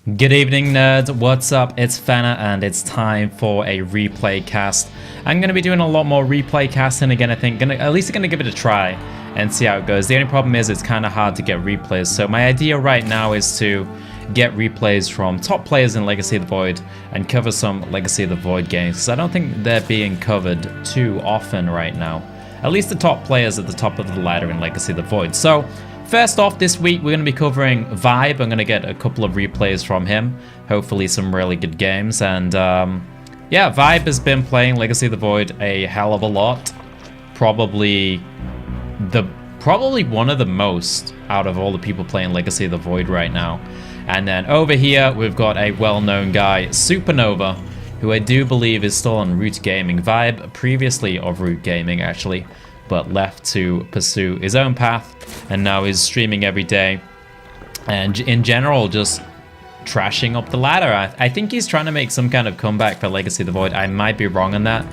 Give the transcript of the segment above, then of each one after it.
Good evening, nerds. What's up? It's Fenna, and it's time for a replay cast. I'm going to be doing a lot more replay casting again, I think. At least going to give it a try and see how it goes. The only problem is it's kind of hard to get replays. So my idea right now is to get replays from top players in Legacy of the Void and cover some Legacy of the Void games, because I don't think they're being covered too often right now. At least the top players at the top of the ladder in Legacy of the Void. So first off, this week we're going to be covering ViBE. I'm going to get a couple of replays from him. Hopefully some really good games. And yeah, ViBE has been playing Legacy of the Void a hell of a lot. Probably one of the most out of all the people playing Legacy of the Void right now. And then over here we've got a well-known guy, SuperNova, who I do believe is still on Root Gaming. ViBE previously of Root Gaming actually, but left to pursue his own path, and now is streaming every day and in general just trashing up the ladder. I think he's trying to make some kind of comeback for Legacy of the Void. I might be wrong on that,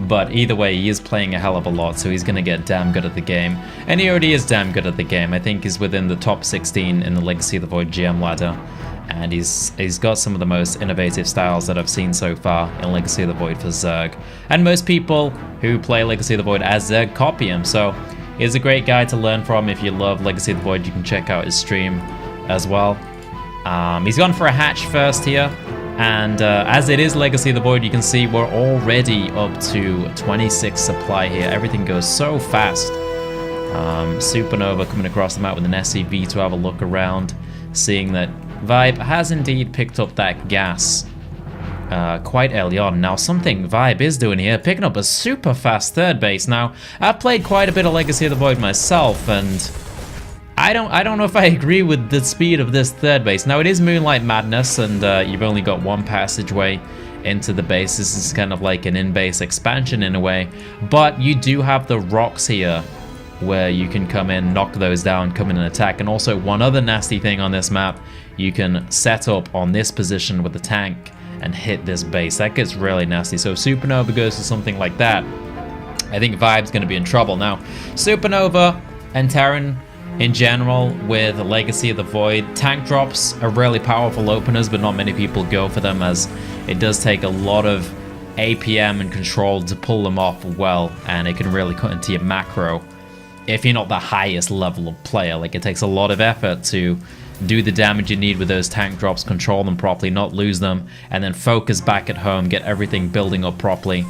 but either way he is playing a hell of a lot, so he's gonna get damn good at the game, and he already is damn good at the game. I think he's within the top 16 in the Legacy of the Void GM ladder, and he's got some of the most innovative styles that I've seen so far in Legacy of the Void for Zerg. And most people who play Legacy of the Void as Zerg copy him, so he's a great guy to learn from. If you love Legacy of the Void, you can check out his stream as well. He's gone for a hatch first here, and as it is Legacy of the Void, you can see we're already up to 26 supply here. Everything goes so fast. SuperNova coming across the map with an SCV to have a look around, seeing that ViBE has indeed picked up that gas quite early on. Now, something ViBE is doing here, picking up a super fast third base. Now, I've played quite a bit of Legacy of the Void myself, and I don't know if I agree with the speed of this third base. Now, it is Moonlight Madness, and you've only got one passageway into the base. This is kind of like an in-base expansion in a way, but you do have the rocks here where you can come in, knock those down, come in and attack. And also one other nasty thing on this map, you can set up on this position with the tank and hit this base. That gets really nasty. So if SuperNova goes to something like that, I think ViBE's going to be in trouble. Now, SuperNova and Terran in general with Legacy of the Void, tank drops are really powerful openers, but not many people go for them, as it does take a lot of APM and control to pull them off well, and it can really cut into your macro if you're not the highest level of player. Like, it takes a lot of effort to do the damage you need with those tank drops, control them properly, not lose them, and then focus back at home, get everything building up properly,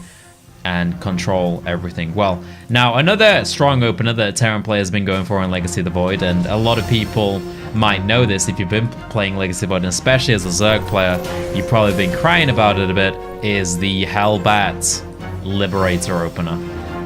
and control everything well. Now, another strong opener that a Terran player has been going for in Legacy of the Void, and a lot of people might know this if you've been playing Legacy of the Void, and especially as a Zerg player, you've probably been crying about it a bit, is the Hellbat Liberator opener.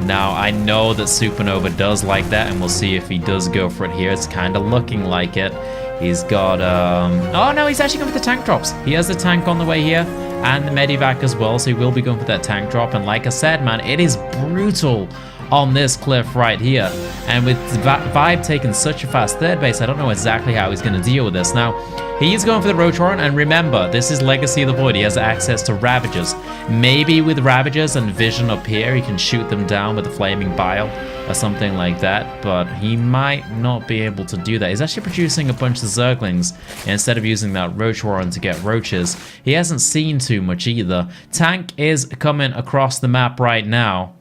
Now, I know that SuperNova does like that, and we'll see if he does go for it here. It's kind of looking like it. He's got, oh no, he's actually going for the tank drops. He has the tank on the way here, and the Medivac as well, so he will be going for that tank drop. And like I said, man, it is brutal on this cliff right here. And with ViBE taking such a fast third base, I don't know exactly how he's going to deal with this. Now, he is going for the Roach Warren, and remember, this is Legacy of the Void. He has access to Ravagers. Maybe with Ravagers and Vision up here, he can shoot them down with a Flaming Bile or something like that, but he might not be able to do that. He's actually producing a bunch of Zerglings instead of using that Roach Warren to get Roaches. He hasn't seen too much either. Tank is coming across the map right now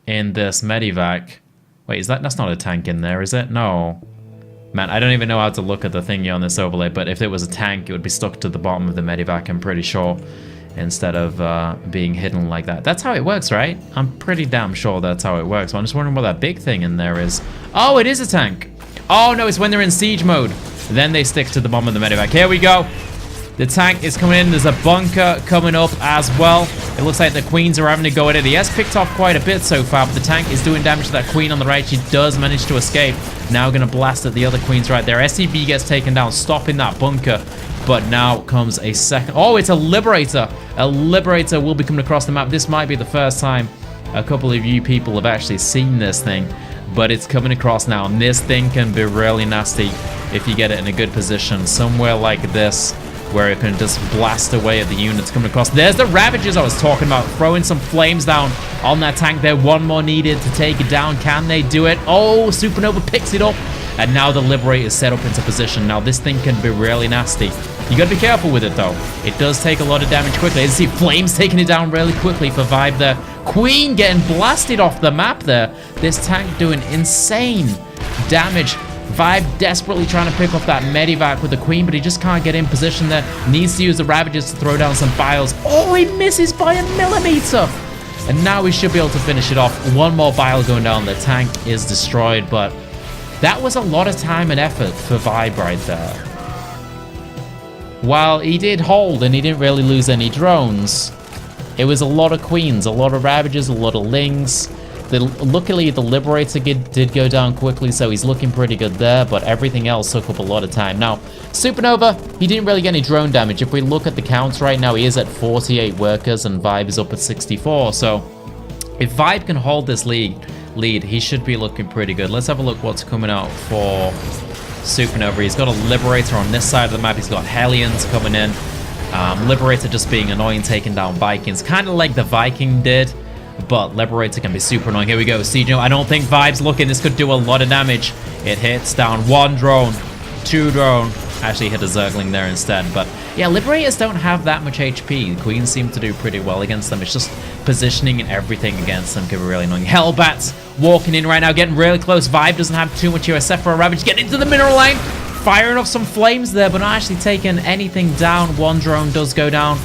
in this Medivac. Wait, that's not a tank in there, is it? No. Man, I don't even know how to look at the thingy on this overlay, but if it was a tank, it would be stuck to the bottom of the Medivac, I'm pretty sure, instead of being hidden like that. That's how it works, right? I'm pretty damn sure that's how it works. I'm just wondering what that big thing in there is. Oh, it is a tank. Oh, no, it's when they're in siege mode. Then they stick to the bottom of the Medivac. Here we go. The tank is coming in. There's a bunker coming up as well. It looks like the Queens are having to go at it. He has picked off quite a bit so far, but the tank is doing damage to that Queen on the right. She does manage to escape. Now going to blast at the other Queens right there. SCV gets taken down, stopping that bunker. But now comes a second. Oh, it's a Liberator. A Liberator will be coming across the map. This might be the first time a couple of you people have actually seen this thing, but it's coming across now. And this thing can be really nasty if you get it in a good position. Somewhere like this, where it can just blast away at the units coming across. There's the Ravagers I was talking about, throwing some flames down on that tank there. One more needed to take it down. Can they do it? Oh, SuperNova picks it up, and now the Liberator is set up into position. Now this thing can be really nasty. You gotta be careful with it though. It does take a lot of damage quickly. As you see Flames taking it down really quickly for ViBE there. Queen getting blasted off the map there. This tank doing insane damage. ViBE desperately trying to pick up that Medivac with the Queen, but he just can't get in position there. Needs to use the Ravagers to throw down some Biles. Oh, he misses by a millimeter. And now we should be able to finish it off. One more Bile going down. The tank is destroyed, but that was a lot of time and effort for ViBE right there. While he did hold and he didn't really lose any drones, it was a lot of Queens, a lot of Ravagers, a lot of Lings. Luckily, the Liberator did go down quickly, so he's looking pretty good there, but everything else took up a lot of time. Now, SuperNova, he didn't really get any drone damage. If we look at the counts right now, he is at 48 workers, and ViBE is up at 64, so if ViBE can hold this lead, he should be looking pretty good. Let's have a look what's coming out for SuperNova. He's got a Liberator on this side of the map. He's got Hellions coming in. Liberator just being annoying, taking down Vikings, kind of like the Viking did. But Liberator can be super annoying. Here we go. Siege. I don't think ViBE's looking. This could do a lot of damage. It hits down 1 drone, 2 drone. Actually hit a Zergling there instead. But yeah, Liberators don't have that much HP. Queens seem to do pretty well against them. It's just positioning and everything against them can be really annoying. Hellbats walking in right now, getting really close. ViBE doesn't have too much USF for a Ravage. Getting into the mineral line. Firing off some flames there, but not actually taking anything down. 1 drone does go down.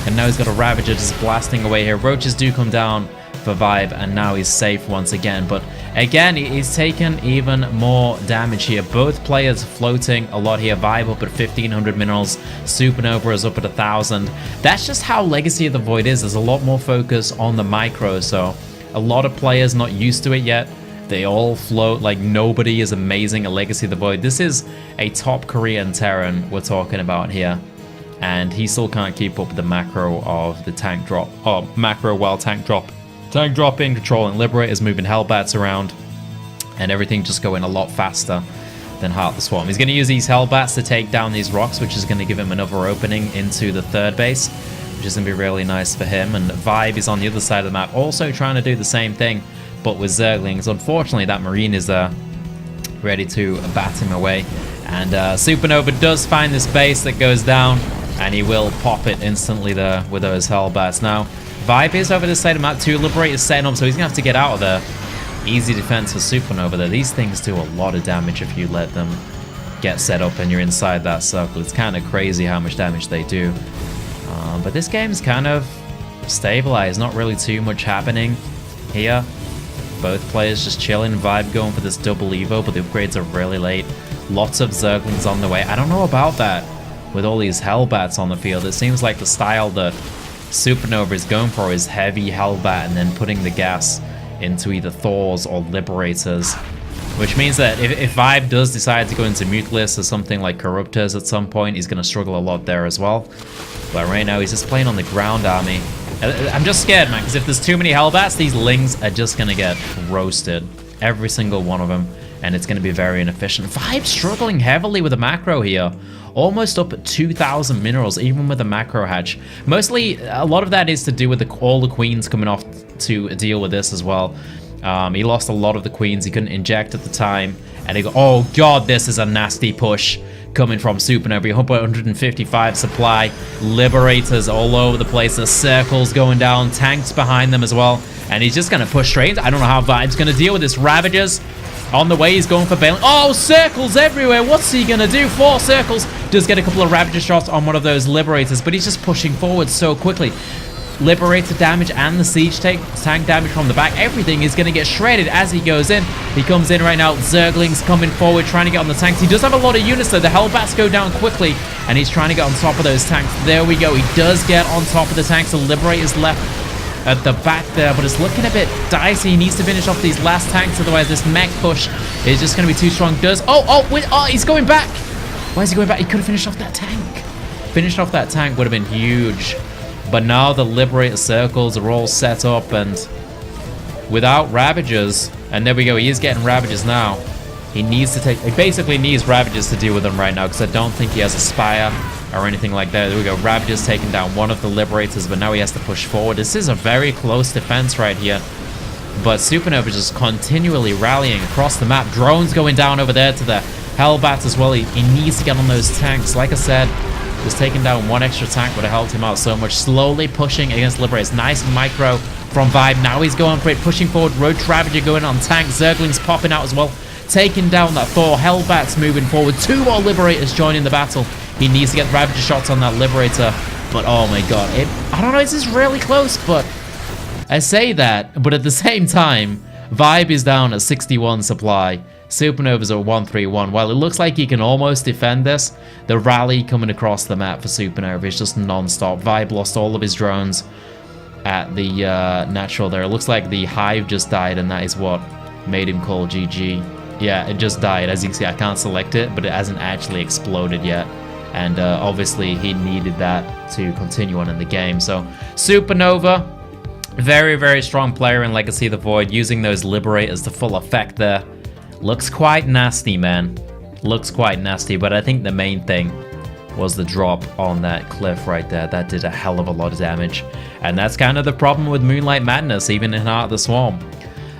And now he's got a Ravager just blasting away here. Roaches do come down for ViBE, and now he's safe once again. But again, he's taken even more damage here. Both players floating a lot here. ViBE up at 1,500 minerals. SuperNova is up at 1,000. That's just how Legacy of the Void is. There's a lot more focus on the micro, so a lot of players not used to it yet. They all float like nobody is amazing at Legacy of the Void. This is a top Korean Terran we're talking about here. And he still can't keep up with the macro of the tank drop. Oh, macro while tank drop. Tank dropping, controlling Liberators, moving Hellbats around. And everything just going a lot faster than Heart the Swarm. He's going to use these Hellbats to take down these rocks, which is going to give him another opening into the 3rd base, which is going to be really nice for him. And ViBE is on the other side of the map, also trying to do the same thing, but with Zerglings. Unfortunately, that Marine is there, ready to bat him away. And SuperNova does find this base that goes down, and he will pop it instantly there with those Hellbats. Now, ViBE is over this side of the map. 2 Liberators setting up, so he's going to have to get out of there. Easy defense for SuperNova there. These things do a lot of damage if you let them get set up and you're inside that circle. It's kind of crazy how much damage they do. But this game's kind of stabilized. Not really too much happening here. Both players just chilling. ViBE going for this double Evo, but the upgrades are really late. Lots of Zerglings on the way. I don't know about that with all these Hellbats on the field. It seems like the style that SuperNova is going for is heavy Hellbat and then putting the gas into either Thors or Liberators, which means that if ViBE does decide to go into Mutalist or something like Corruptors at some point, he's going to struggle a lot there as well. But right now he's just playing on the ground army. I'm just scared, man, because if there's too many Hellbats, these Lings are just going to get roasted, every single one of them, and it's going to be very inefficient. ViBE struggling heavily with the macro here. Almost up at 2,000 minerals, even with the macro hatch. Mostly, a lot of that is to do with all the Queens coming off to deal with this as well. He lost a lot of the Queens. He couldn't inject at the time. And he go, oh god, this is a nasty push coming from SuperNova. 155 supply. Liberators all over the place. There's circles going down. Tanks behind them as well. And he's just going to push straight. I don't know how ViBE's going to deal with this. Ravagers. On the way, he's going for Bailing. Oh, circles everywhere. What's he going to do? 4 circles. Does get a couple of Ravager shots on one of those Liberators, but he's just pushing forward so quickly. Liberator damage and the Siege tank damage from the back. Everything is going to get shredded as he goes in. He comes in right now. Zerglings coming forward, trying to get on the tanks. He does have a lot of units, though. The Hellbats go down quickly, and he's trying to get on top of those tanks. There we go. He does get on top of the tanks. The Liberator's left at the back there, but it's looking a bit dicey. He needs to finish off these last tanks, otherwise this mech push is just going to be too strong. He's going back. Why is he going back? He could have finished off that tank. Finished off that tank would have been huge. But now the Liberator circles are all set up, and without Ravagers, and there we go, he is getting Ravagers now. He basically needs Ravagers to deal with them right now, because I don't think he has a Spire. or anything like that. There we go. Ravager's taking down one of the Liberators, but now he has to push forward. This is a very close defense right here. But SuperNova just continually rallying across the map. Drones going down over there to the Hellbats as well. He needs to get on those tanks. Like I said, just taking down one extra tank would have helped him out so much. Slowly pushing against Liberators. Nice micro from ViBE. Now he's going for it, pushing forward. Roach Ravager going on tank. Zergling's popping out as well, taking down that Thor. Hellbats moving forward. 2 more Liberators joining the battle. He needs to get Ravager shots on that Liberator. But oh my god, I don't know, this is really close, but I say that, but at the same time, ViBE is down at 61 supply. SuperNova's at 131. While it looks like he can almost defend this, the rally coming across the map for SuperNova is just non-stop. ViBE lost all of his drones at the natural there. It looks like the Hive just died, and that is what made him call GG. Yeah, it just died. As you can see, I can't select it, but it hasn't actually exploded yet. And obviously, he needed that to continue on in the game. So, SuperNova, very, very strong player in Legacy of the Void, using those Liberators to full effect there. Looks quite nasty, man. Looks quite nasty, but I think the main thing was the drop on that cliff right there. That did a hell of a lot of damage. And that's kind of the problem with Moonlight Madness, even in Heart of the Swarm.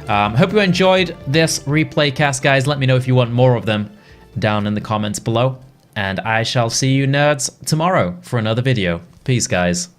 Hope you enjoyed this replay cast, guys. Let me know if you want more of them down in the comments below. And I shall see you nerds tomorrow for another video. Peace, guys.